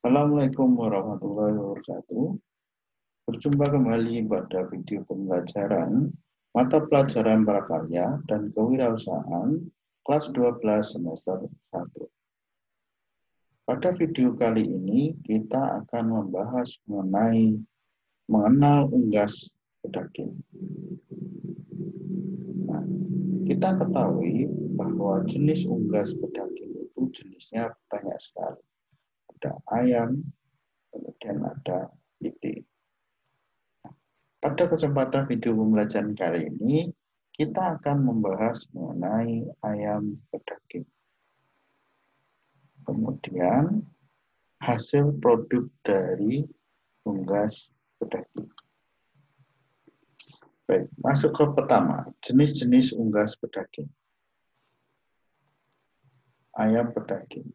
Assalamualaikum warahmatullahi wabarakatuh. Berjumpa kembali pada video pembelajaran mata pelajaran prakarya dan kewirausahaan kelas 12 semester 1. Pada video kali ini kita akan membahas mengenal unggas pedaging. Nah, kita ketahui bahwa jenis unggas pedaging itu jenisnya banyak sekali. Ada ayam, kemudian ada itik. Pada kesempatan video pembelajaran kali ini, kita akan membahas mengenai ayam pedaging. Kemudian, hasil produk dari unggas pedaging. Baik, masuk ke pertama, jenis-jenis unggas pedaging. Ayam pedaging.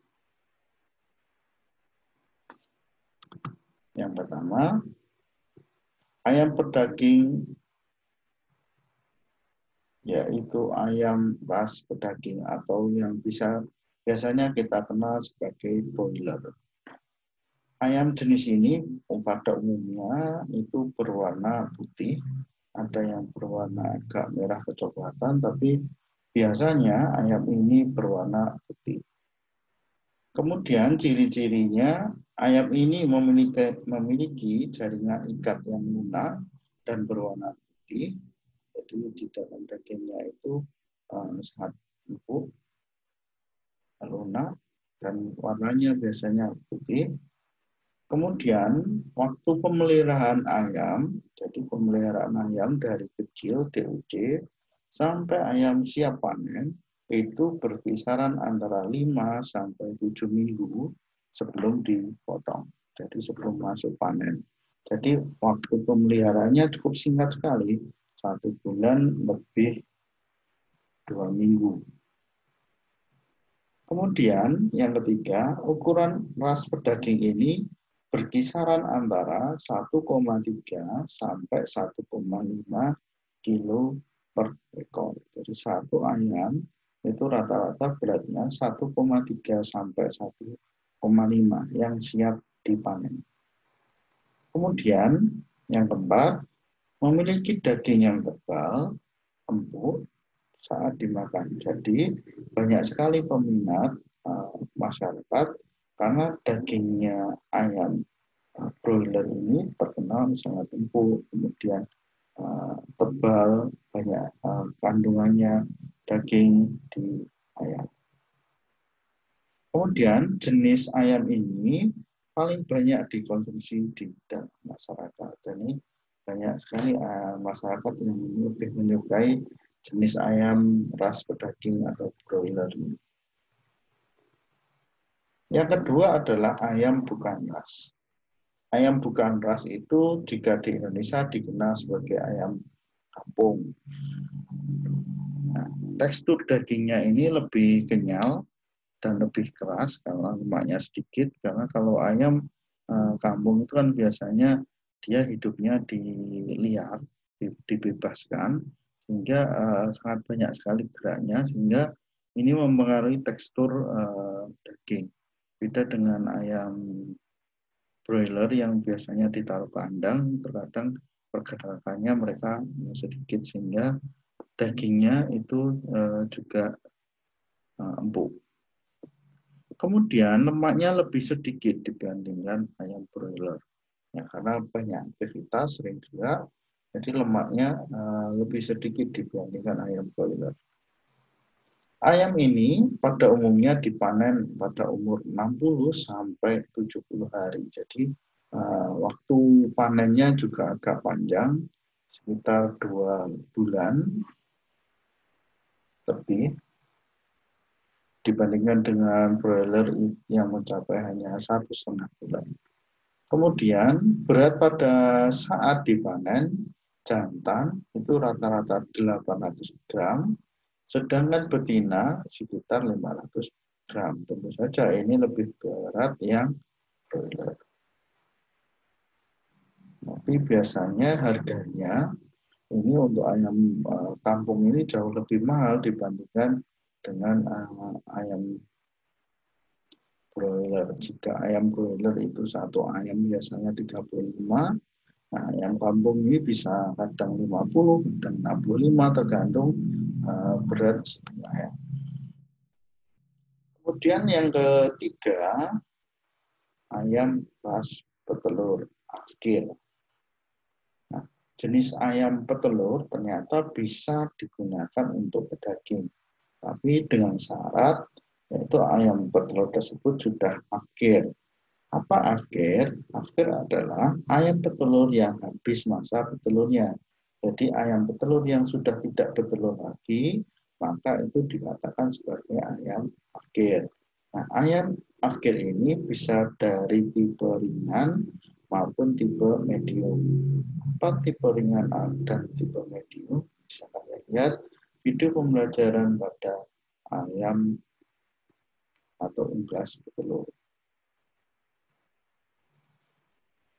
Yang pertama, ayam pedaging yaitu ayam ras pedaging atau yang biasanya kita kenal sebagai broiler. Ayam jenis ini pada umumnya itu berwarna putih, ada yang berwarna agak merah kecoklatan, tapi biasanya ayam ini berwarna putih. Kemudian ciri-cirinya ayam ini memiliki jaringan ikat yang lunak dan berwarna putih. Jadi di dalam dagingnya itu sangat empuk, lunak, dan warnanya biasanya putih. Kemudian waktu pemeliharaan ayam, jadi pemeliharaan ayam dari kecil DUC sampai ayam siap panen itu berkisaran antara 5 sampai 7 minggu sebelum dipotong. Jadi sebelum masuk panen. Jadi waktu pemeliharaannya cukup singkat sekali, 1 bulan lebih 2 minggu. Kemudian yang ketiga, ukuran ras pedaging ini berkisaran antara 1,3 sampai 1,5 kilo per ekor. Jadi satu ayam itu rata-rata beratnya 1,3 sampai 1,5 yang siap dipanen. Kemudian yang keempat, memiliki daging yang tebal, empuk saat dimakan. Jadi banyak sekali peminat masyarakat karena dagingnya ayam broiler ini terkenal sangat empuk, kemudian tebal, banyak kandungannya daging di ayam. Kemudian jenis ayam ini paling banyak dikonsumsi di dalam masyarakat. Jadi banyak sekali masyarakat yang lebih menyukai jenis ayam ras pedaging atau broiler ini. Yang kedua adalah ayam bukan ras. Ayam bukan ras itu jika di Indonesia dikenal sebagai ayam kampung. Nah, tekstur dagingnya ini lebih kenyal dan lebih keras karena lemaknya sedikit. Karena kalau ayam kampung itu kan biasanya dia hidupnya di liar, dibebaskan, sehingga sangat banyak sekali geraknya, sehingga ini mempengaruhi tekstur daging. Beda dengan ayam broiler yang biasanya ditaruh kandang, terkadang pergerakannya mereka sedikit sehingga dagingnya itu juga empuk. Kemudian lemaknya lebih sedikit dibandingkan ayam broiler. Ya, karena banyak aktivitas, sering gerak, jadi lemaknya lebih sedikit dibandingkan ayam broiler. Ayam ini pada umumnya dipanen pada umur 60 sampai 70 hari. Jadi waktu panennya juga agak panjang, sekitar 2 bulan lebih dibandingkan dengan broiler yang mencapai hanya 1,5 bulan. Kemudian berat pada saat dipanen jantan itu rata-rata 800 gram, sedangkan betina sekitar 500 gram. Tentu saja ini lebih berat yang broiler. Tapi biasanya harganya ini untuk ayam kampung ini jauh lebih mahal dibandingkan dengan ayam broiler. Jika ayam broiler itu satu ayam biasanya 35, nah ayam kampung ini bisa kadang 50, kadang 65 tergantung berat ayam. Kemudian yang ketiga, ayam ras petelur afkir. Nah, jenis ayam petelur ternyata bisa digunakan untuk pedaging, tapi dengan syarat yaitu ayam petelur tersebut sudah afkir. Apa afkir? Afkir adalah ayam petelur yang habis masa petelurnya. Jadi ayam petelur yang sudah tidak bertelur lagi, maka itu dikatakan sebagai ayam afkir. Nah, ayam afkir ini bisa dari tipe ringan maupun tipe medium. Apa tipe ringan dan tipe medium? Bisa kalian lihat video pembelajaran pada ayam atau unggas petelur.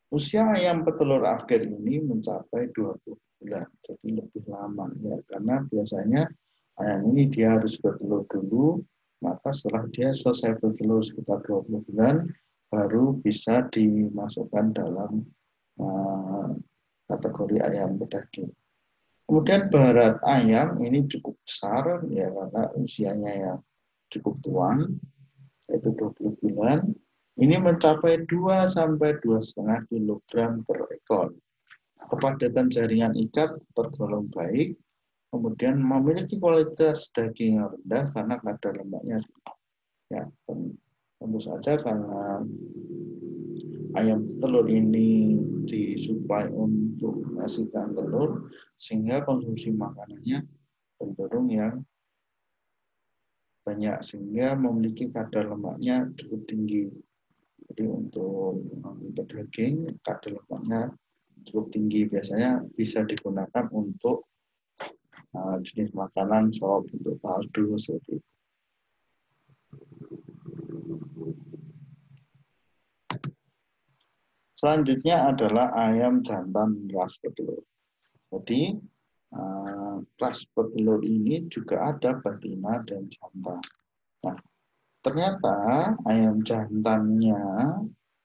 Usia ayam petelur afkir ini mencapai 20 bulan, jadi lebih lama ya, karena biasanya ayam ini dia harus bertelur dulu, maka setelah dia selesai bertelur sekitar 20 bulan, baru bisa dimasukkan dalam kategori ayam pedaging. Kemudian berat ayam ini cukup besar ya, karena usianya yang cukup tua, yaitu 20 bulan. Ini mencapai 2 sampai 2,5 kg per ekor. Kepadatan jaringan ikat tergolong baik, kemudian memiliki kualitas daging yang rendah karena kadar lemaknya rendah. Ya, tentu saja karena ayam telur ini disuplai untuk menghasilkan telur, sehingga konsumsi makanannya cenderung yang banyak, sehingga memiliki kadar lemaknya cukup tinggi. Jadi untuk daging, kadar lemaknya cukup tinggi, biasanya bisa digunakan untuk jenis makanan sop, untuk kaldu seperti itu. Selanjutnya adalah ayam jantan ras petelur. Jadi ras petelur ini juga ada betina dan jantan. Nah, ternyata ayam jantannya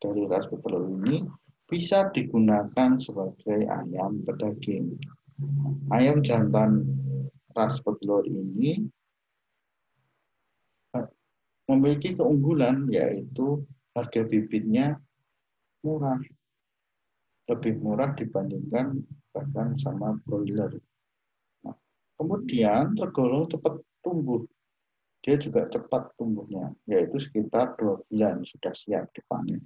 dari ras petelur ini bisa digunakan sebagai ayam pedaging. Ayam jantan ras petelur ini memiliki keunggulan, yaitu harga bibitnya murah, lebih murah dibandingkan bahkan sama broiler. Nah, kemudian tergolong cepat tumbuh, dia juga cepat tumbuhnya, yaitu sekitar 2 bulan sudah siap dipanen.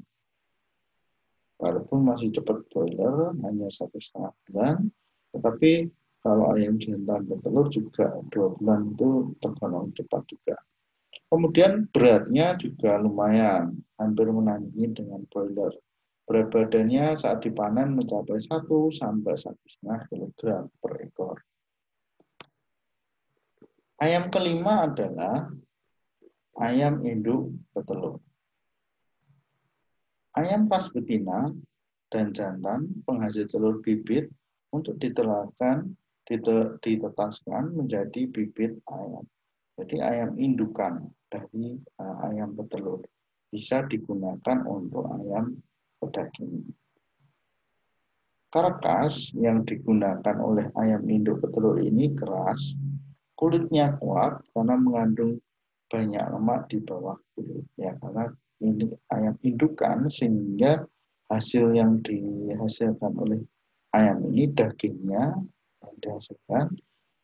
Walaupun masih cepat broiler, hanya 1,5 bulan, tetapi kalau ayam jantan bertelur juga 2 bulan itu tergolong cepat juga. Kemudian beratnya juga lumayan, hampir menandingi dengan broiler. Berat badannya saat dipanen mencapai 1 sampai 1,5 kg per ekor. Ayam kelima adalah ayam induk petelur. Ayam ras betina dan jantan penghasil telur bibit untuk ditetaskan menjadi bibit ayam. Jadi ayam indukan dari ayam petelur bisa digunakan untuk ayam pedaging. Karkas yang digunakan oleh ayam induk petelur ini keras, kulitnya kuat karena mengandung banyak lemak di bawah kulit. Ya, karena ini ayam indukan, sehingga hasil yang dihasilkan oleh ayam ini, dagingnya yang dihasilkan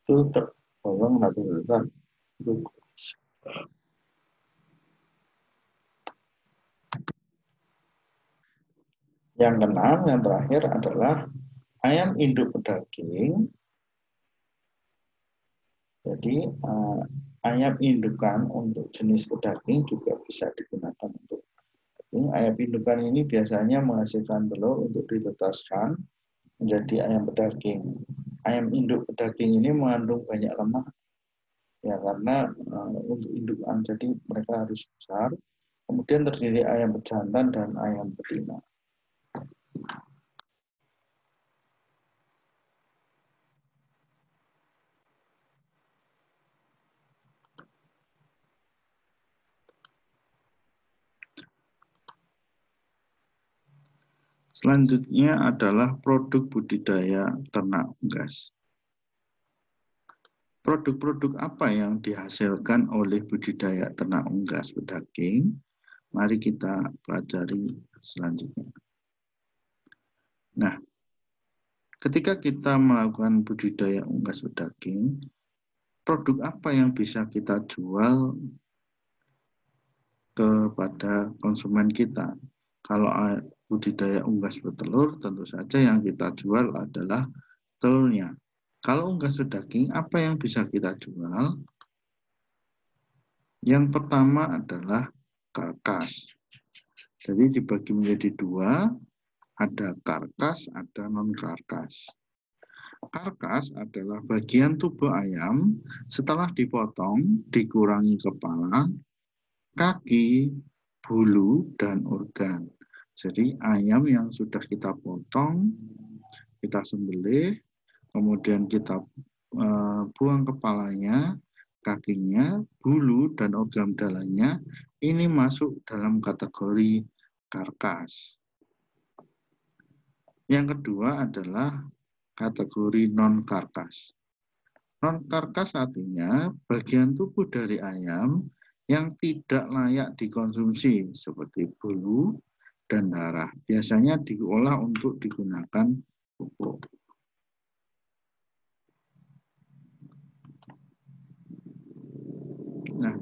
itu tergolong rata-rata glukosa. Yang keenam, yang terakhir adalah ayam induk pedaging. Jadi ayam indukan untuk jenis pedaging juga bisa digunakan untuk pedaging. Ayam indukan ini biasanya menghasilkan telur untuk ditetaskan menjadi ayam pedaging. Ayam induk pedaging ini mengandung banyak lemak, ya, karena untuk indukan, jadi mereka harus besar. Kemudian terdiri ayam pejantan dan ayam betina. Selanjutnya adalah produk budidaya ternak unggas. Produk-produk apa yang dihasilkan oleh budidaya ternak unggas pedaging? Mari kita pelajari selanjutnya. Nah, ketika kita melakukan budidaya unggas pedaging, produk apa yang bisa kita jual kepada konsumen kita? Kalau budidaya unggas bertelur, tentu saja yang kita jual adalah telurnya. Kalau unggas pedaging, apa yang bisa kita jual? Yang pertama adalah karkas. Jadi dibagi menjadi dua, ada karkas, ada non-karkas. Karkas adalah bagian tubuh ayam setelah dipotong, dikurangi kepala, kaki, bulu, dan organ. Jadi ayam yang sudah kita potong, kita sembelih, kemudian kita buang kepalanya, kakinya, bulu, dan organ dalamnya, ini masuk dalam kategori karkas. Yang kedua adalah kategori non-karkas. Non-karkas artinya bagian tubuh dari ayam yang tidak layak dikonsumsi seperti bulu dan darah. Biasanya diolah untuk digunakan pupuk. Nah,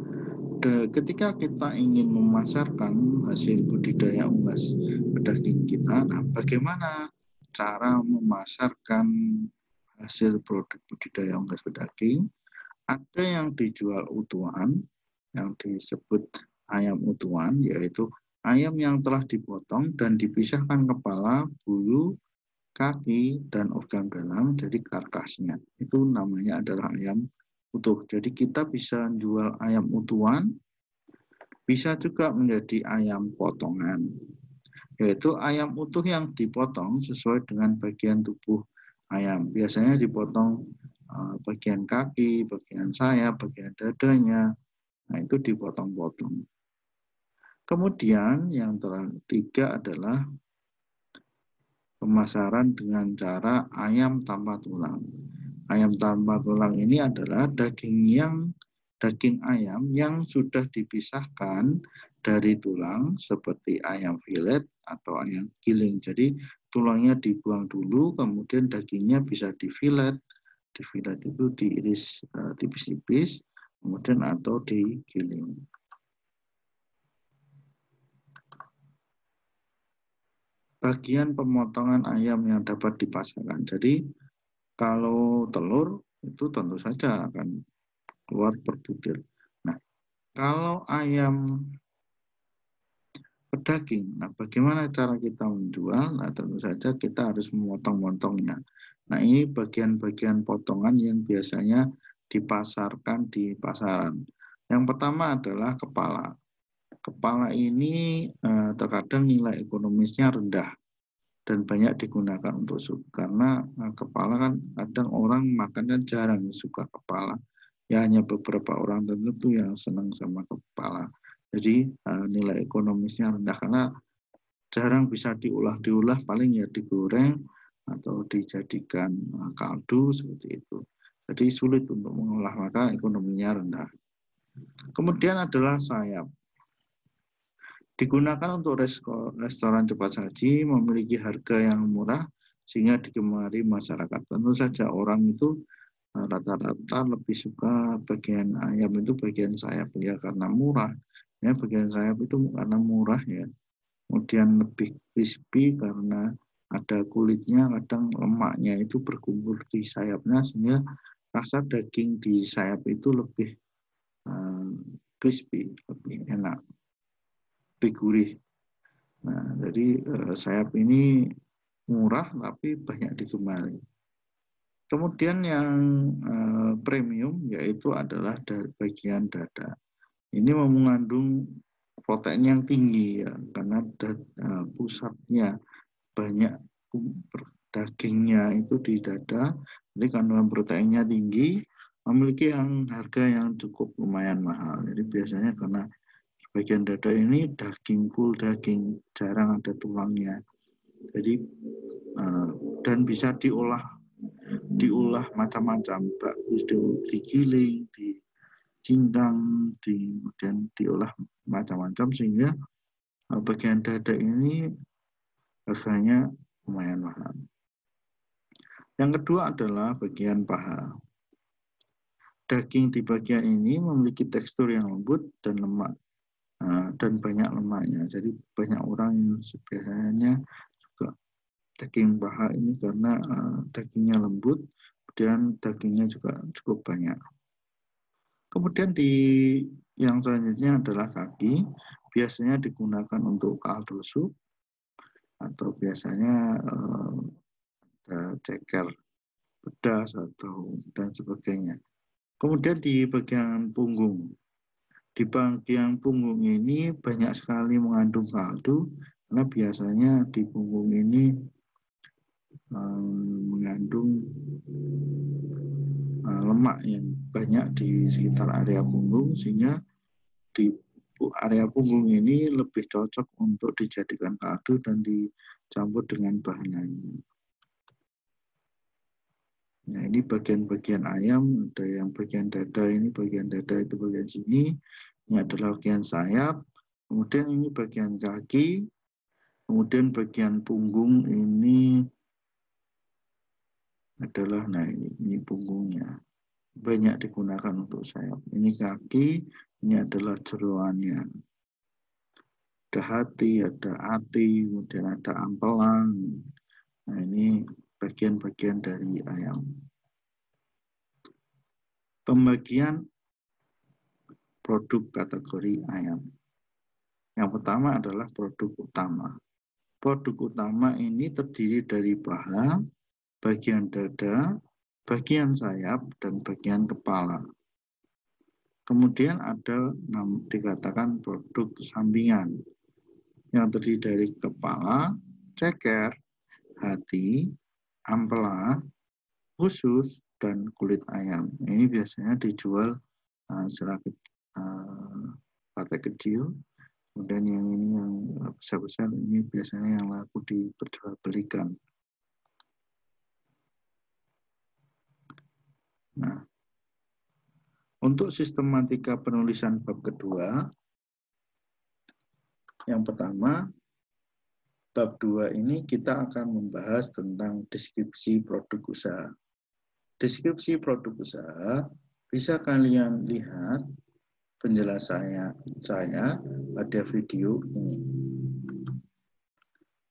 ketika kita ingin memasarkan hasil budidaya unggas pedaging kita, nah bagaimana cara memasarkan hasil produk budidaya unggas pedaging? Ada yang dijual utuhan, yang disebut ayam utuhan, yaitu ayam yang telah dipotong dan dipisahkan kepala, bulu, kaki, dan organ dalam, jadi karkasnya. Itu namanya adalah ayam utuh. Jadi kita bisa jual ayam utuhan, bisa juga menjadi ayam potongan, yaitu ayam utuh yang dipotong sesuai dengan bagian tubuh ayam. Biasanya dipotong bagian kaki, bagian sayap, bagian dadanya, nah itu dipotong-potong. Kemudian yang ketiga adalah pemasaran dengan cara ayam tanpa tulang. Ayam tanpa tulang ini adalah daging ayam yang sudah dipisahkan dari tulang seperti ayam filet atau ayam giling. Jadi tulangnya dibuang dulu, kemudian dagingnya bisa difilet. Difilet itu diiris tipis-tipis, kemudian atau digiling. Bagian pemotongan ayam yang dapat dipasarkan. Jadi kalau telur itu tentu saja akan keluar per butir. Nah, kalau ayam pedaging, nah bagaimana cara kita menjual? Nah, tentu saja kita harus memotong-motongnya. Nah, ini bagian-bagian potongan yang biasanya dipasarkan di pasaran. Yang pertama adalah kepala. Kepala ini terkadang nilai ekonomisnya rendah dan banyak digunakan untuk sup, karena kepala kan kadang orang makan kan jarang suka kepala, ya hanya beberapa orang tertentu yang senang sama kepala. Jadi nilai ekonomisnya rendah karena jarang bisa diolah paling ya digoreng atau dijadikan kaldu seperti itu. Jadi sulit untuk mengolah, maka ekonominya rendah. Kemudian adalah sayap. Digunakan untuk restoran cepat saji, memiliki harga yang murah sehingga digemari masyarakat. Tentu saja orang itu rata-rata lebih suka bagian ayam itu bagian sayap ya karena murah. Ya bagian sayap itu karena murah ya. Kemudian lebih crispy karena ada kulitnya, kadang lemaknya itu berkumpul di sayapnya sehingga rasa daging di sayap itu lebih crispy, lebih enak, lebih gurih. Nah, jadi sayap ini murah tapi banyak digemari. Kemudian yang premium yaitu adalah dari bagian dada. Ini mengandung protein yang tinggi ya, karena pusatnya banyak dagingnya itu di dada. Jadi kandungan proteinnya tinggi, memiliki harga yang cukup lumayan mahal. Jadi biasanya karena bagian dada ini daging full daging, jarang ada tulangnya. Jadi dan bisa diolah macam-macam, digiling, dicincang, kemudian diolah macam-macam sehingga bagian dada ini harganya lumayan mahal. Yang kedua adalah bagian paha. Daging di bagian ini memiliki tekstur yang lembut dan lemak dan banyak lemaknya. Jadi banyak orang yang biasanya suka daging paha ini karena dagingnya lembut, kemudian dagingnya juga cukup banyak. Kemudian yang selanjutnya adalah kaki, biasanya digunakan untuk kaldu sup atau biasanya ceker pedas atau dan sebagainya. Kemudian di bagian punggung. Di bagian punggung ini banyak sekali mengandung kaldu karena biasanya di punggung ini mengandung lemak yang banyak di sekitar area punggung, sehingga di area punggung ini lebih cocok untuk dijadikan kaldu dan dicampur dengan bahan lain. Nah, ini bagian-bagian ayam, ada yang bagian dada, ini bagian dada, itu bagian sini, ini adalah bagian sayap, kemudian ini bagian kaki, kemudian bagian punggung ini adalah, nah ini punggungnya, banyak digunakan untuk sayap. Ini kaki, ini adalah jeroannya. Ada hati, ada ati, kemudian ada ampelang. Nah, ini bagian-bagian dari ayam. Pembagian produk kategori ayam. Yang pertama adalah produk utama. Produk utama ini terdiri dari paha, bagian dada, bagian sayap, dan bagian kepala. Kemudian ada dikatakan produk sampingan yang terdiri dari kepala, ceker, hati, ampela, usus, dan kulit ayam. Ini biasanya dijual secara partai kecil. Kemudian yang ini yang besar-besar ini biasanya yang laku diperjualbelikan. Nah, untuk sistematika penulisan bab kedua, yang pertama, bab 2 ini kita akan membahas tentang deskripsi produk usaha. Deskripsi produk usaha bisa kalian lihat penjelasannya saya pada video ini.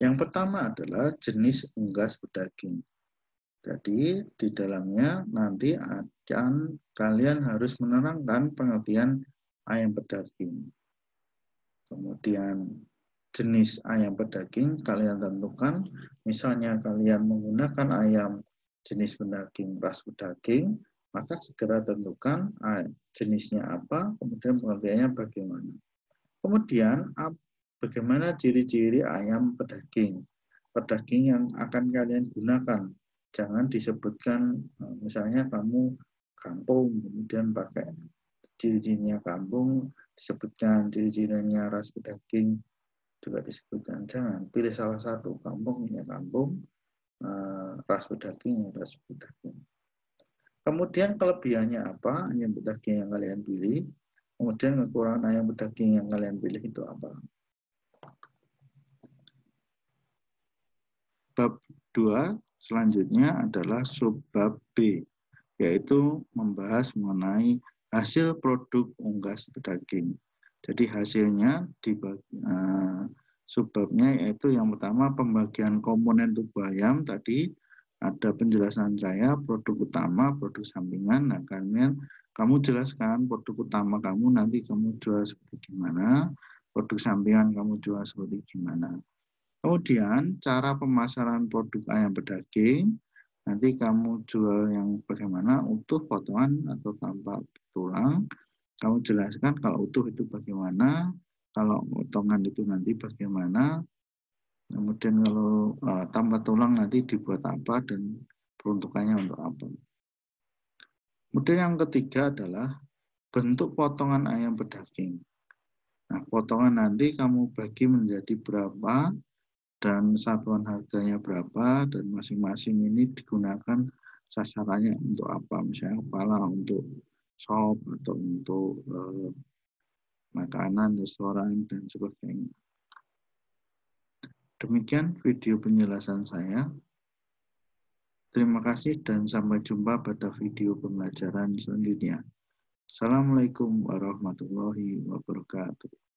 Yang pertama adalah jenis unggas pedaging. Jadi di dalamnya nanti kalian harus menerangkan pengertian ayam pedaging. Kemudian jenis ayam pedaging kalian tentukan, misalnya kalian menggunakan ayam jenis pedaging ras pedaging, maka segera tentukan jenisnya apa, kemudian pengertiannya bagaimana. Kemudian bagaimana ciri-ciri ayam pedaging yang akan kalian gunakan. Jangan disebutkan misalnya kamu kampung, kemudian pakai ciri-cirinya kampung, disebutkan ciri-cirinya ras pedaging juga disebutkan. Jangan, pilih salah satu, kampungnya kampung, ras pedaging. Kemudian kelebihannya apa ayam pedaging yang kalian pilih, kemudian kekurangan ayam pedaging yang kalian pilih itu apa. Bab 2 selanjutnya adalah subbab B, yaitu membahas mengenai hasil produk unggas pedaging. Jadi hasilnya di subbabnya yaitu yang pertama pembagian komponen tubuh ayam, tadi ada penjelasan saya produk utama, produk sampingan. Nah, kamu jelaskan produk utama kamu nanti kamu jual seperti gimana, produk sampingan kamu jual seperti gimana. Kemudian cara pemasaran produk ayam pedaging, nanti kamu jual yang bagaimana, utuh, potongan, atau tanpa tulang. Kamu jelaskan kalau utuh itu bagaimana, kalau potongan itu nanti bagaimana, kemudian kalau tanpa tulang nanti dibuat apa dan peruntukannya untuk apa. Kemudian yang ketiga adalah bentuk potongan ayam pedaging. Nah, potongan nanti kamu bagi menjadi berapa, dan satuan harganya berapa, dan masing-masing ini digunakan sasarannya untuk apa, misalnya kepala untuk shop atau untuk makanan, restoran, dan sebagainya. Demikian video penjelasan saya. Terima kasih dan sampai jumpa pada video pembelajaran selanjutnya. Assalamualaikum warahmatullahi wabarakatuh.